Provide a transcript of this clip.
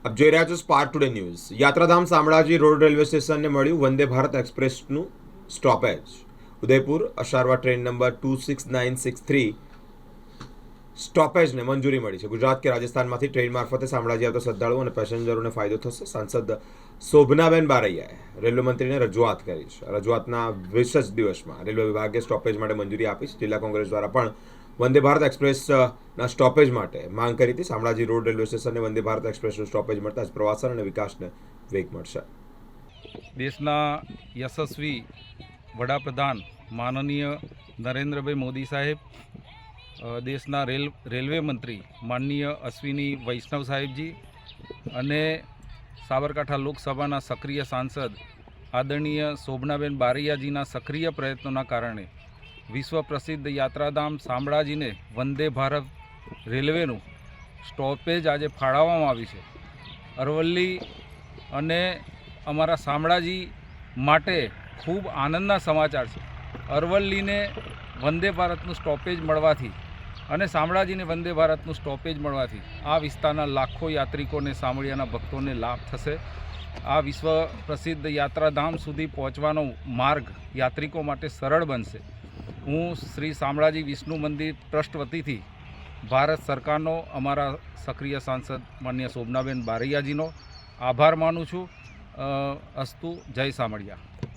આપ જોઈ રહ્યા છો સ્પાર્ક ટુડે ન્યૂઝ। યાત્રાધામ શામળાજી રોડ રેલવે સ્ટેશનને મળ્યું વંદે ભારત એક્સપ્રેસનું stoppage. Udaipur Asarwa train number 26963 સ્ટોપેજને મંજૂરી મળી છે। ગુજરાત કે રાજસ્થાનમાંથી ટ્રેન મારફતે શામળાજી આવતા શ્રદ્ધાળુઓ અને પેસેન્જરોને ફાયદો થશે। સાંસદ શોભનાબેન બારૈયાએ રેલવે મંત્રીને રજૂઆત કરી છે। રજૂઆતના 20 જ દિવસમાં રેલવે વિભાગે સ્ટોપેજ માટે મંજૂરી આપી છે। જિલ્લા કોંગ્રેસ દ્વારા પણ વંદે ભારત એક્સપ્રેસના સ્ટોપેજ માટે માંગ કરી હતી। શામળાજી રોડ રેલવે સ્ટેશનને વંદે ભારત એક્સપ્રેસનું સ્ટોપેજ મળતા જ પ્રવાસન અને વિકાસને વેગ મળશે। દેશના યશસ્વી વડાપ્રધાન માનનીય નરેન્દ્રભાઈ મોદી સાહેબ, દેશના રેલવે મંત્રી માનનીય અશ્વિની વૈષ્ણવ સાહેબજી અને સાબરકાંઠા લોકસભાના સક્રિય સાંસદ આદરણીય શોભનાબેન બારૈયાજીના સક્રિય પ્રયત્નોના કારણે વિશ્વ પ્રસિદ્ધ યાત્રાધામ શામળાજીને વંદે ભારત રેલવેનું સ્ટોપેજ આજે ફાળવવામાં આવ્યું છે। અરવલ્લી અને અમારા શામળાજી માટે ખૂબ આનંદના સમાચાર છે। અરવલ્લીને વંદે ભારતનું સ્ટોપેજ મળવાથી અને શામળાજીને વંદે ભારતનું સ્ટોપેજ મળવાથી આ વિસ્તારના લાખો યાત્રિકોને, શામળિયાના ભક્તોને લાભ થશે। આ વિશ્વ પ્રસિદ્ધ યાત્રાધામ સુધી પહોંચવાનો માર્ગ યાત્રિકો માટે સરળ બનશે। હું શ્રી શામળાજી વિષ્ણુ મંદિર ટ્રસ્ટ વતીથી ભારત સરકારનો, અમારા સક્રિય સાંસદ માનનીય શોભનાબેન બારૈયાજીનો આભાર માનું છું। અસ્તુ, જય શામળિયા।